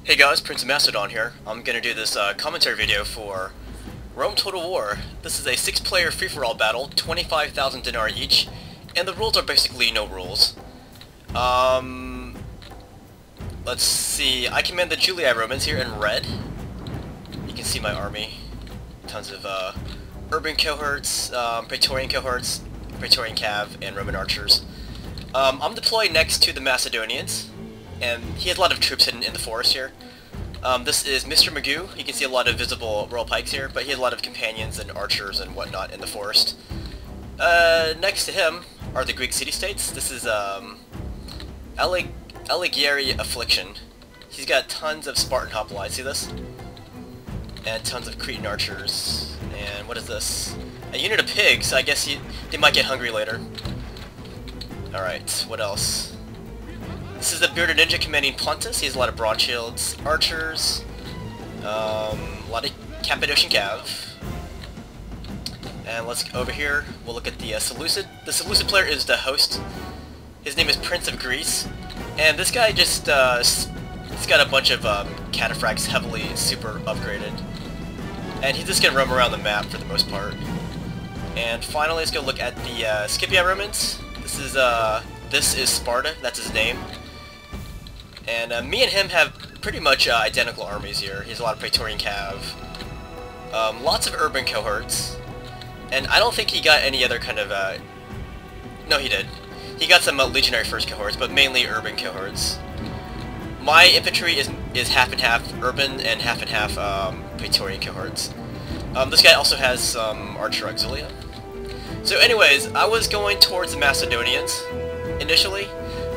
Hey guys, PrinceofMacedon here. I'm gonna do this commentary video for Rome Total War. This is a 6-player free-for-all battle, 25,000 denarii each, and the rules are basically no rules. Let's see, I command the Julii Romans here in red. You can see my army. Tons of urban cohorts, Praetorian cohorts, Praetorian cav, and Roman archers. I'm deployed next to the Macedonians, and he has a lot of troops hidden in the forest here. This is MrMagoo. You can see a lot of visible royal pikes here, but he has a lot of companions and archers and whatnot in the forest. Next to him are the Greek city-states. This is Alighieri Affliction. He's got tons of Spartan hoplites, see this? And tons of Cretan archers. And what is this? A unit of pigs, I guess they might get hungry later. Alright, what else? This is the BeardedNinja commanding Pontus. He has a lot of bronze shields, archers, a lot of Cappadocian cav. And let's go over here. We'll look at the Seleucid. The Seleucid player is the host. His name is PrinceofGreece. And this guy just, he's got a bunch of cataphracts heavily super upgraded. And he's just going to roam around the map for the most part. And finally, let's go look at the Scipii Romans. This is Sparta, that's his name. And me and him have pretty much identical armies here. He has a lot of Praetorian cav, lots of urban cohorts, and I don't think he got any other kind of, no he did. He got some legionary first cohorts, but mainly urban cohorts. My infantry is half and half urban and half Praetorian cohorts. This guy also has some archer auxilia. So anyways, I was going towards the Macedonians initially,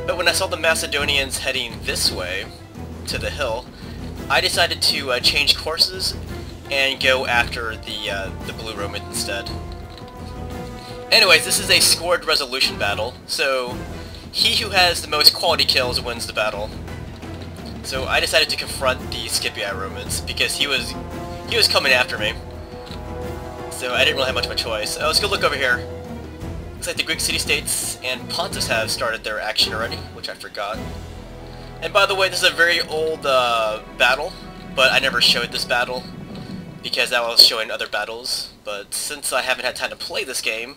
but when I saw the Macedonians heading this way to the hill, I decided to change courses and go after the Blue Romans instead. Anyways, this is a scored resolution battle, so he who has the most quality kills wins the battle. So I decided to confront the Scipii Romans because he was coming after me. So I didn't really have much of a choice. Let's go look over here. Looks like the Greek city-states and Pontus have started their action already, which I forgot. And by the way, this is a very old battle, but I never showed this battle because I was showing other battles. But since I haven't had time to play this game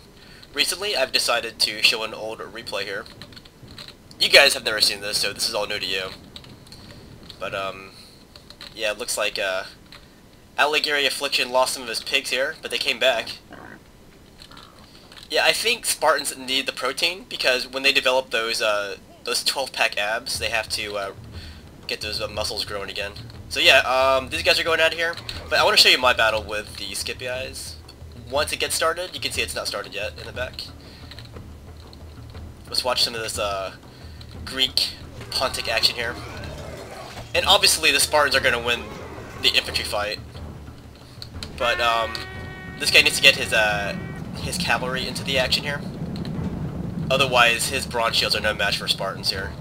recently, I've decided to show an old replay here. You guys have never seen this, so this is all new to you. But yeah, it looks like Alighieri Affliction lost some of his pigs here, but they came back. Yeah, I think Spartans need the protein because when they develop those 12-pack abs, they have to get those muscles growing again. So yeah, these guys are going out of here, but I want to show you my battle with the Scipii. Once it gets started, you can see it's not started yet in the back. Let's watch some of this Greek Pontic action here. And obviously the Spartans are going to win the infantry fight. But this guy needs to get his cavalry into the action here. Otherwise, his bronze shields are no match for Spartans here.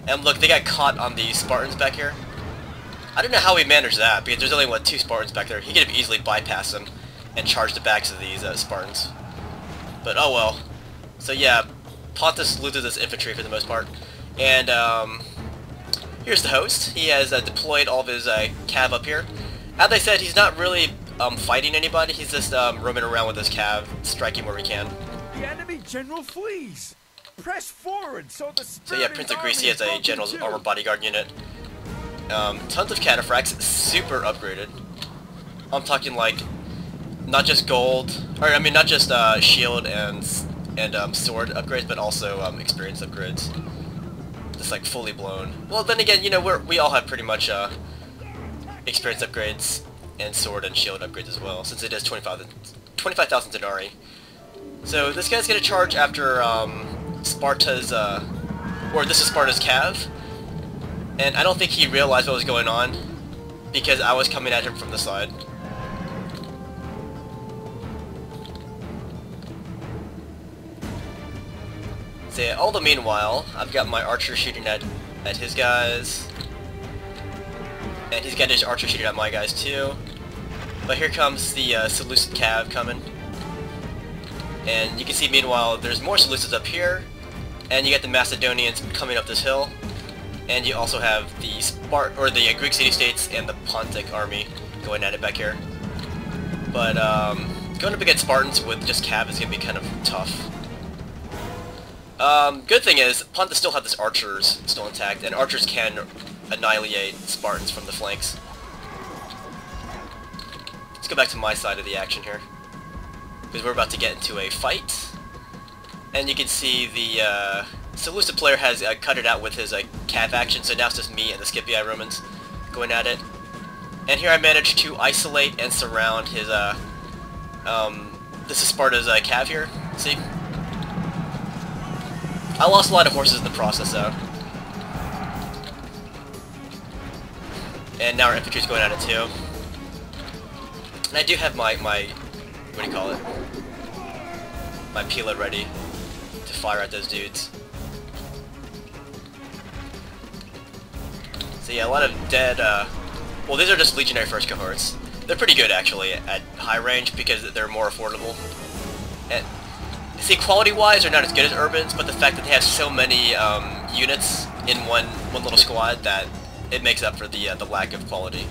And look, they got caught on the Spartans back here. I don't know how he managed that, because there's only, what, 2 Spartans back there. He could have easily bypassed them and charged the backs of these Spartans. But oh well. So yeah, Pontus loses his infantry for the most part. And here's the host. He has deployed all of his cav up here. As I said, he's not really fighting anybody. He's just roaming around with his cav, striking where he can. The enemy general flees. Press forward so the So yeah, PrinceofGreece, he has a general's armor bodyguard unit. Tons of cataphracts, super upgraded. I'm talking like not just gold, or I mean not just shield and sword upgrades, but also experience upgrades. Just like fully blown. Well, then again, you know, we all have pretty much experience upgrades and sword and shield upgrades as well, since it is 25,000 denarii. So this guy's gonna charge after Sparta's, or this is Sparta's cav, and I don't think he realized what was going on because I was coming at him from the side. So yeah, all the meanwhile, I've got my archer shooting at his guys. And he's got his archer shooting at my guys too. But here comes the Seleucid cav coming. And you can see meanwhile there's more Seleucids up here. And you got the Macedonians coming up this hill. And you also have the the Greek city-states and the Pontic army going at it back here. But going up against Spartans with just cav is going to be kind of tough. Good thing is, Pontus still have his archers still intact, and archers can annihilate Spartans from the flanks. Let's go back to my side of the action here, because we're about to get into a fight. And you can see the Seleucid player has cut it out with his cav action, so now it's just me and the Scipii Romans going at it. And here I managed to isolate and surround his, this is Sparta's cav here, see? I lost a lot of horses in the process though. And now our infantry's going at it too. And I do have my what do you call it? My pila ready to fire at those dudes. So yeah, a lot of dead, well these are just legionary first cohorts. They're pretty good actually at high range because they're more affordable. And see, quality-wise, they're not as good as Urbans, but the fact that they have so many units in one little squad that it makes up for the lack of quality.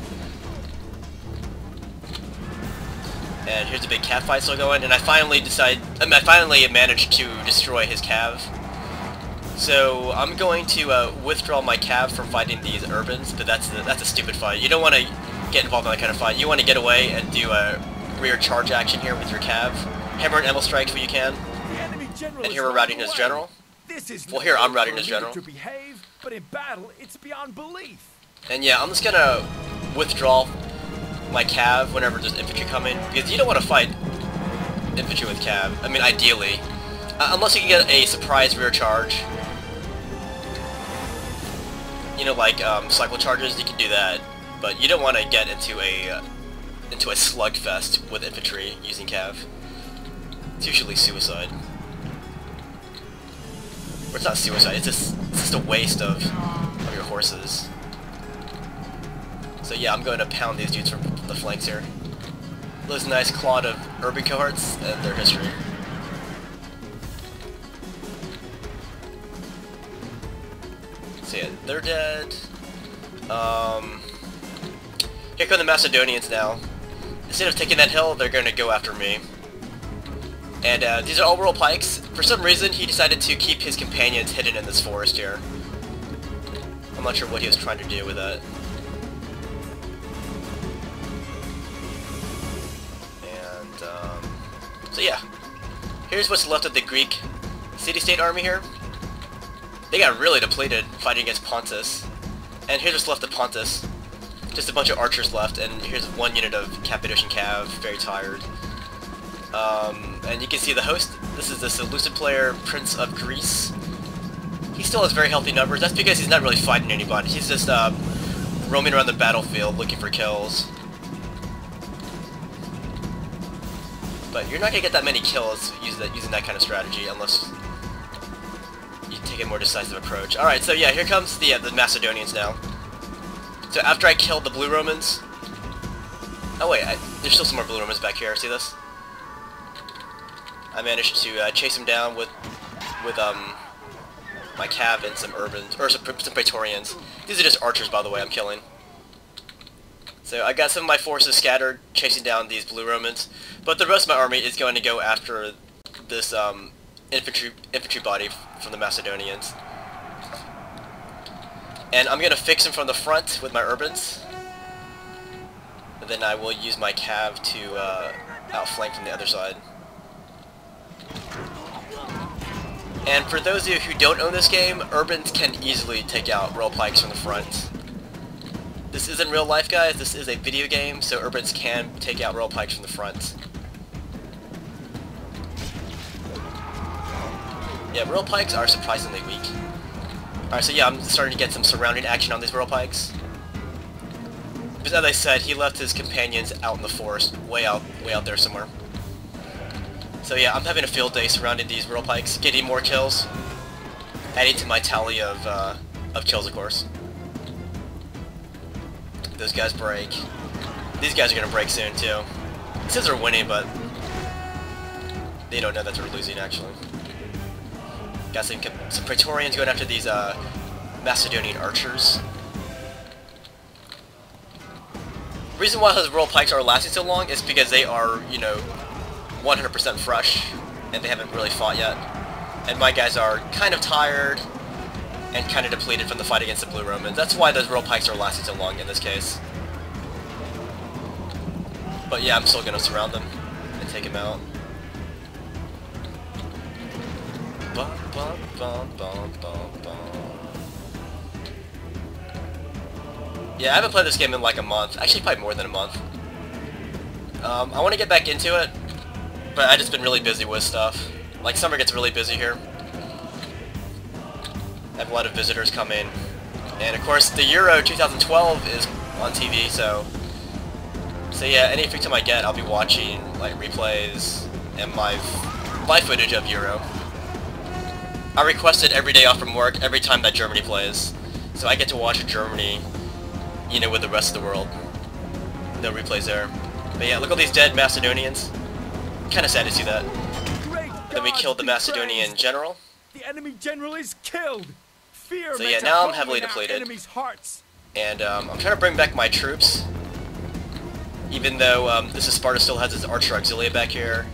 And here's a big cav fight still going, and I finally managed to destroy his cav. So I'm going to withdraw my cav from fighting these Urbans, but that's a stupid fight. You don't want to get involved in that kind of fight. You want to get away and do a rear charge action here with your cav. Hammer and Emil strikes when you can. And here we're routing his general. Well, here I'm routing his general. But in battle, it's beyond belief. And yeah, I'm just gonna withdraw my cav whenever there's infantry coming, because you don't want to fight infantry with cav. I mean, ideally, unless you can get a surprise rear charge. You know, like cycle charges, you can do that, but you don't want to get into a slugfest with infantry using cav. It's usually suicide. Or it's not suicide, it's just a waste of your horses. So yeah, I'm going to pound these dudes from the flanks here. Those nice clod of urban cohorts and their history. So yeah, they're dead. Here come the Macedonians now. Instead of taking that hill, they're going to go after me. And these are all world pikes. For some reason, he decided to keep his companions hidden in this forest here. I'm not sure what he was trying to do with that. And, so yeah. Here's what's left of the Greek city-state army here. They got really depleted fighting against Pontus. And here's what's left of Pontus. Just a bunch of archers left, and here's one unit of Cappadocian Cav, very tired. And you can see the host. This is the Seleucid player, PrinceofGreece. He still has very healthy numbers. That's because he's not really fighting anybody. He's just roaming around the battlefield looking for kills. But you're not going to get that many kills using that kind of strategy unless you take a more decisive approach. Alright, so yeah, here comes the Macedonians now. So after I killed the Blue Romans... Oh wait, there's still some more Blue Romans back here. See this? I managed to chase him down with my cav and some urbans, or some Praetorians. These are just archers, by the way, I'm killing. So I got some of my forces scattered, chasing down these Blue Romans, but the rest of my army is going to go after this infantry body from the Macedonians. And I'm going to fix him from the front with my urbans, and then I will use my cav to outflank from the other side. And for those of you who don't own this game, Urbans can easily take out Royal Pikes from the front. This isn't real life, guys, this is a video game, so Urbans can take out Royal Pikes from the front. Yeah, Royal Pikes are surprisingly weak. Alright, so yeah, I'm starting to get some surrounding action on these Royal Pikes. Because as I said, he left his companions out in the forest, way out there somewhere. So yeah, I'm having a field day surrounding these Royal Pikes, getting more kills, adding to my tally of kills, of course. Those guys break. These guys are gonna break soon too. It says they're winning, but they don't know that they're losing actually. Got some Praetorians going after these Macedonian archers. The reason why those royal pikes are lasting so long is because they are, you know, 100% fresh, and they haven't really fought yet. And my guys are kind of tired and kind of depleted from the fight against the Blue Romans. That's why those royal pikes are lasting so long in this case. But yeah, I'm still going to surround them and take them out. Bum, bum, bum, bum, bum, bum. Yeah, I haven't played this game in like a month. Actually, probably more than a month. I want to get back into it, but I've just been really busy with stuff. Like, summer gets really busy here. I have a lot of visitors coming. And of course, the Euro 2012 is on TV, so yeah, any free time I get, I'll be watching like replays and my live footage of Euro. I request it every day off from work, every time that Germany plays. So I get to watch Germany, you know, with the rest of the world. No replays there. But yeah, look at all these dead Macedonians. Kinda sad to see that. Then we killed the Macedonian general. The enemy general is killed. Fear so yeah, now I'm heavily depleted. And I'm trying to bring back my troops. Even though this is Sparta still has its archer auxilia back here.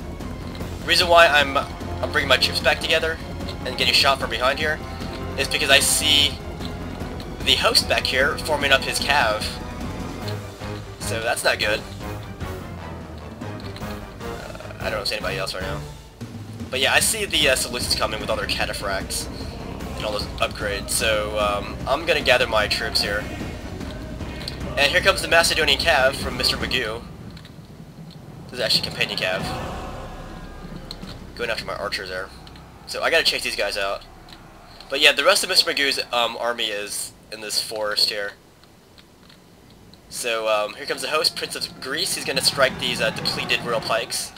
The reason why I'm bringing my troops back together and getting shot from behind here is because I see the host back here forming up his cav. So that's not good. I don't see anybody else right now. But yeah, I see the Seleucids coming with all their cataphracts and all those upgrades. So I'm going to gather my troops here. And here comes the Macedonian cav from MrMagoo. This is actually companion cav. Going after my archers there. So I gotta chase these guys out. But yeah, the rest of MrMagoo's army is in this forest here. So here comes the host, PrinceofGreece. He's gonna strike these depleted royal pikes.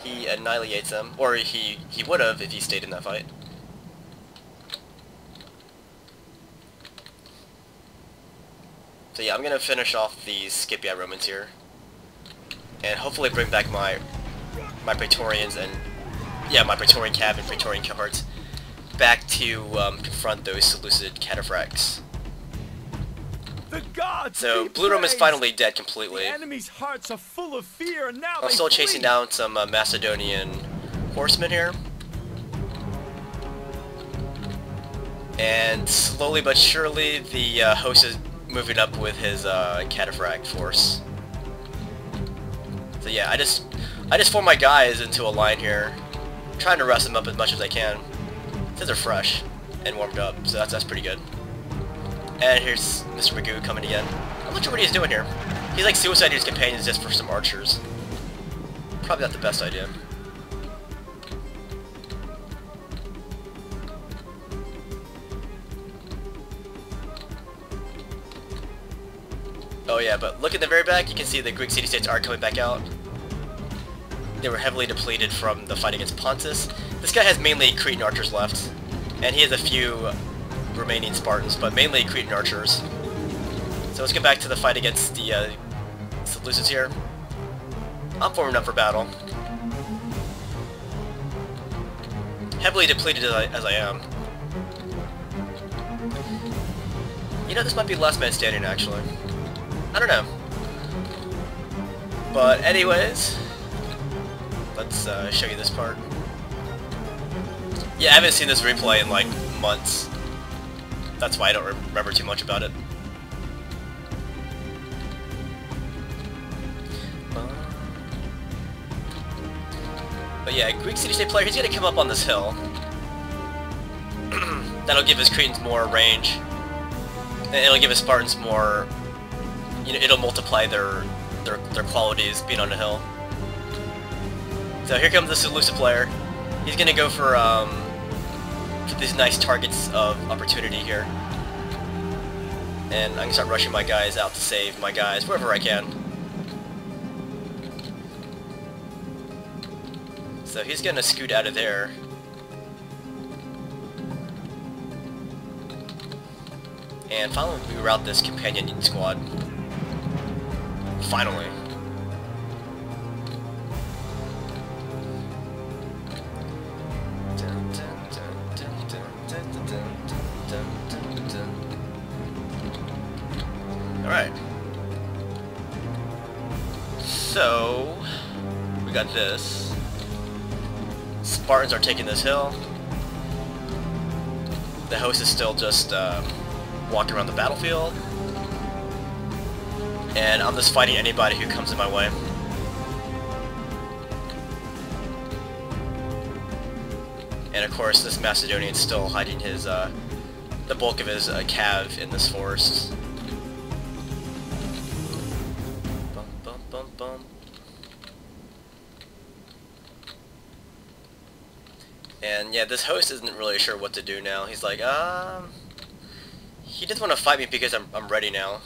He annihilates them, or he would have if he stayed in that fight. So yeah, I'm gonna finish off these Scipii Romans here, and hopefully bring back my Praetorians and my Praetorian cav and Praetorian cohorts back to confront those Seleucid cataphracts. So Blue Rome is finally dead completely. The enemy's hearts are full of fear, and now I'm still chasing down some Macedonian horsemen here. And slowly but surely the host is moving up with his cataphract force. So yeah, I just form my guys into a line here, trying to rest them up as much as I can, since they're fresh and warmed up, so that's pretty good. And here's MrMagoo coming again. I'm not sure what he's doing here. He's like suiciding his companions just for some archers. Probably not the best idea. Oh yeah, but look at the very back, you can see the Greek city-states are coming back out. They were heavily depleted from the fight against Pontus. This guy has mainly Cretan archers left, and he has a few remaining Spartans, but mainly Cretan archers. So let's get back to the fight against the Seleucids here. I'm forming up for battle. Heavily depleted as I am. You know, this might be last man standing actually. I don't know. But anyways, let's show you this part. Yeah, I haven't seen this replay in like months. That's why I don't remember too much about it. But yeah, Greek city-state player, he's gonna come up on this hill. That'll give his Cretans more range. And it'll give his Spartans more, you know, it'll multiply their qualities being on a hill. So here comes the Seleucid player. He's gonna go for these nice targets of opportunity here. And I'm gonna start rushing my guys out to save my guys wherever I can. So he's gonna scoot out of there. And finally we route this companion squad. Finally. So we got this. Spartans are taking this hill. The host is still just walking around the battlefield. And I'm just fighting anybody who comes in my way. And of course, this Macedonian's still hiding his, the bulk of his cav in this forest. Bum, bum, bum, bum. And yeah, this host isn't really sure what to do now. He's like, he doesn't want to fight me because I'm ready now.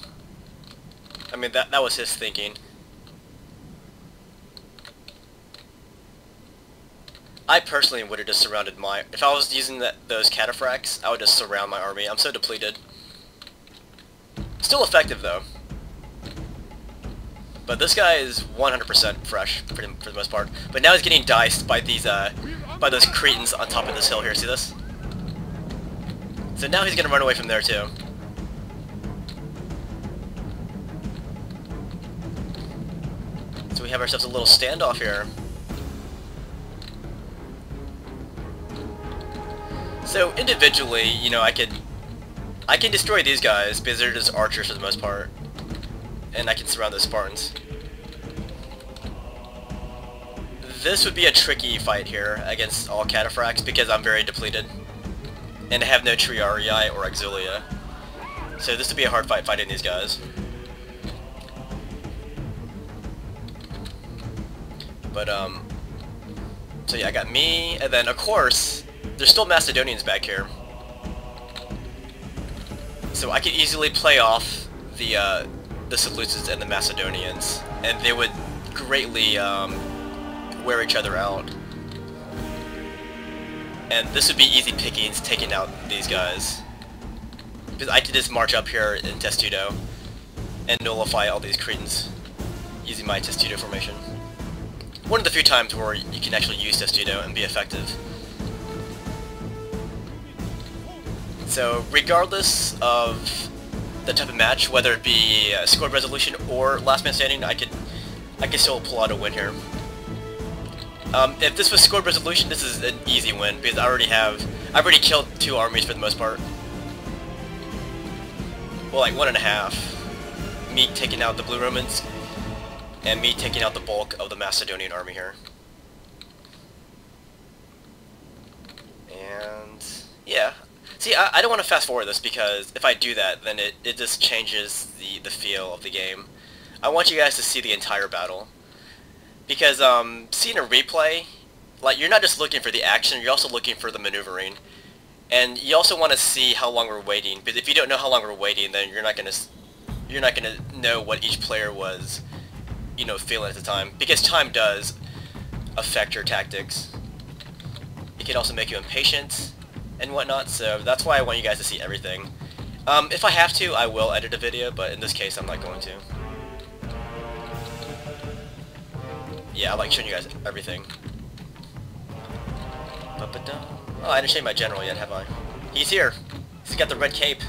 I mean, that was his thinking. I personally would have just surrounded my... If I was using those cataphracts, I would just surround my army. I'm so depleted. Still effective, though. But this guy is 100% fresh, for the most part. But now he's getting diced by these, by those Cretans on top of this hill here. See this? So now he's gonna run away from there, too. So we have ourselves a little standoff here. So individually, you know, I can destroy these guys because they're just archers for the most part, and I can surround those Spartans. This would be a tricky fight here against all cataphracts because I'm very depleted, and I have no Triarii or Auxilia. So this would be a hard fight fighting these guys. But so yeah, I got me, and then of course, there's still Macedonians back here. So I could easily play off the Seleucids and the Macedonians, and they would greatly wear each other out. And this would be easy pickings taking out these guys. Because I could just march up here in Testudo and nullify all these Cretans using my Testudo formation. One of the few times where you can actually use Testudo and be effective. So regardless of the type of match, whether it be scored resolution or last man standing, I could still pull out a win here. If this was scored resolution, this is an easy win because I've already killed 2 armies for the most part. Well, like 1.5. Me taking out the Blue Romans, and me taking out the bulk of the Macedonian army here. And yeah. See, I don't want to fast forward this because if I do that, then it just changes the feel of the game. I want you guys to see the entire battle. Because seeing a replay, like, you're not just looking for the action, you're also looking for the maneuvering. And you also want to see how long we're waiting, because if you don't know how long we're waiting, then you're not gonna know what each player was, you know, feeling at the time. Because time does affect your tactics. It can also make you impatient and whatnot, so that's why I want you guys to see everything. If I have to, I will edit a video, but in this case, I'm not going to. Yeah, I like showing you guys everything. Oh, I didn't show you my general yet, have I? He's here! He's got the red cape.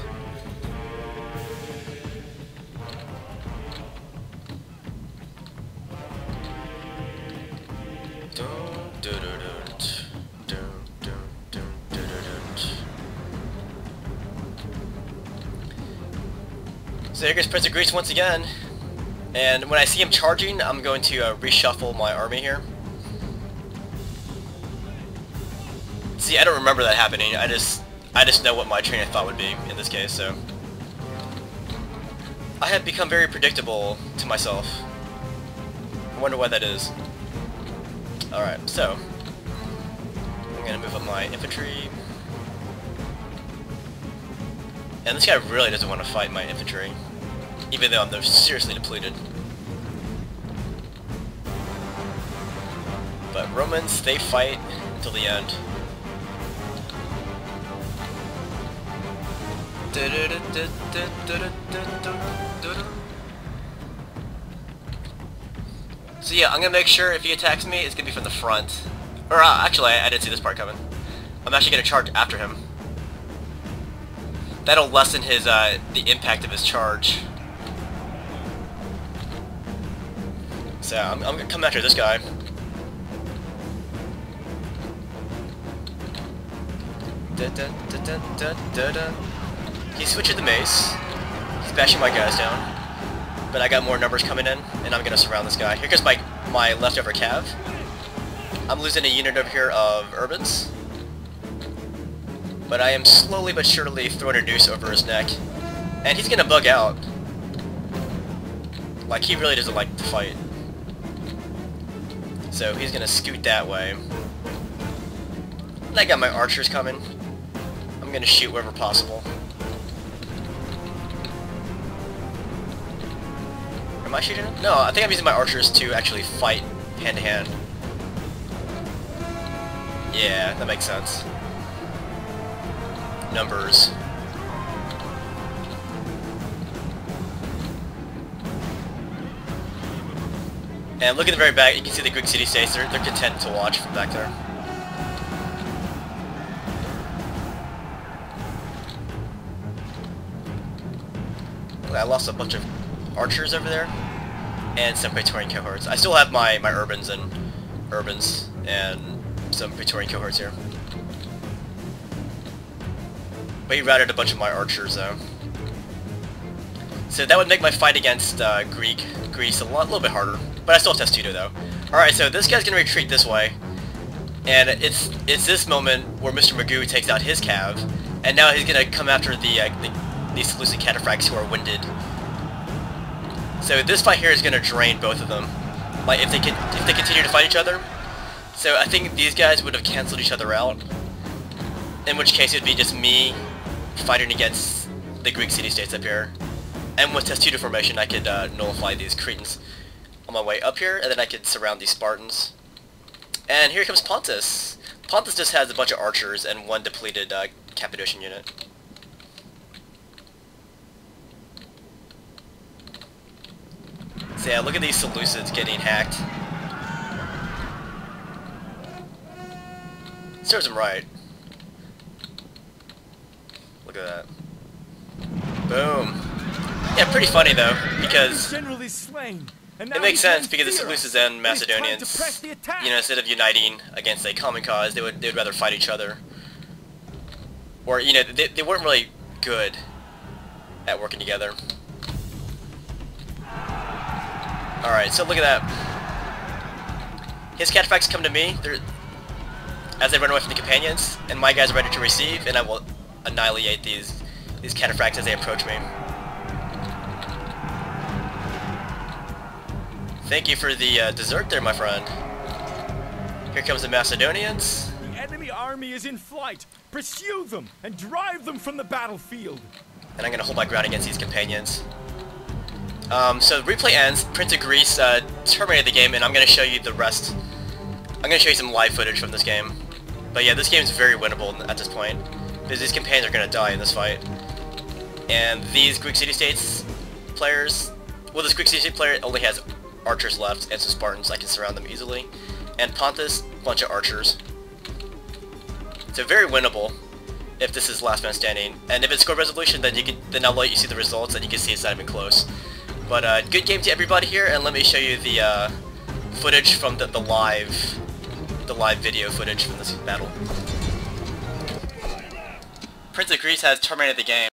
So here goes Prince of Greece once again. And when I see him charging, I'm going to reshuffle my army here. See, I don't remember that happening. I just know what my train of thought would be in this case, so. I have become very predictable to myself. I wonder why that is. Alright, so. I'm gonna move up my infantry. And this guy really doesn't want to fight my infantry, even though I'm seriously depleted. But Romans, they fight until the end. So yeah, I'm gonna make sure if he attacks me, it's gonna be from the front. Or actually, I didn't see this part coming. I'm actually gonna charge after him. That'll lessen his the impact of his charge. So I'm gonna come after this guy. He's switching the mace. He's bashing my guys down. But I got more numbers coming in, and I'm gonna surround this guy. Here goes my leftover cav. I'm losing a unit over here of urbans. But I am slowly but surely throwing a noose over his neck. And he's gonna bug out. Like, he really doesn't like to fight. So he's gonna scoot that way. And I got my archers coming. I'm gonna shoot wherever possible. Am I shooting him? No, I think I'm using my archers to actually fight hand to hand. Yeah, that makes sense. Numbers. And look at the very back, you can see the Greek city-states, they're content to watch from back there. I lost a bunch of archers over there, and some Praetorian cohorts. I still have my urbans and some Praetorian cohorts here. But he routed a bunch of my archers though. So that would make my fight against Greece a little bit harder. But I still have Testudo though. Alright, so this guy's gonna retreat this way. And it's this moment where MrMagoo takes out his cav, and now he's gonna come after these Seleucid cataphracts who are winded. So this fight here is gonna drain both of them. Like if they continue to fight each other. So I think these guys would have cancelled each other out. In which case it would be just me fighting against the Greek city-states up here. And with Testudo formation I could nullify these Cretans on my way up here, and then I could surround these Spartans. And here comes Pontus. Pontus just has a bunch of archers and one depleted Cappadocian unit. So yeah, look at these Seleucids getting hacked. Serves them right. Look at that. Boom. Yeah, pretty funny though, because it makes sense because the Seleucids and Macedonians, you know, instead of uniting against a common cause, they would rather fight each other. Or, you know, they weren't really good at working together. Alright, so look at that. His cataphracts come to me as they run away from the companions, and my guys are ready to receive, and I will annihilate these cataphracts as they approach me. Thank you for the dessert there, my friend. Here comes the Macedonians. The enemy army is in flight. Pursue them and drive them from the battlefield. And I'm gonna hold my ground against these companions. So the replay ends. Prince of Greece terminated the game, and I'm gonna show you the rest. I'm gonna show you some live footage from this game. But yeah, this game is very winnable at this point, because these companions are gonna die in this fight. And these Greek city-states players, well, this Greek city-state player only has archers left and some Spartans. I can surround them easily. And Pontus, bunch of archers. So very winnable if this is last man standing. And if it's score resolution, then I'll let you see the results, and you can see it's not even close. But good game to everybody here, and let me show you the footage from the live video footage from this battle. Prince of Greece has terminated the game.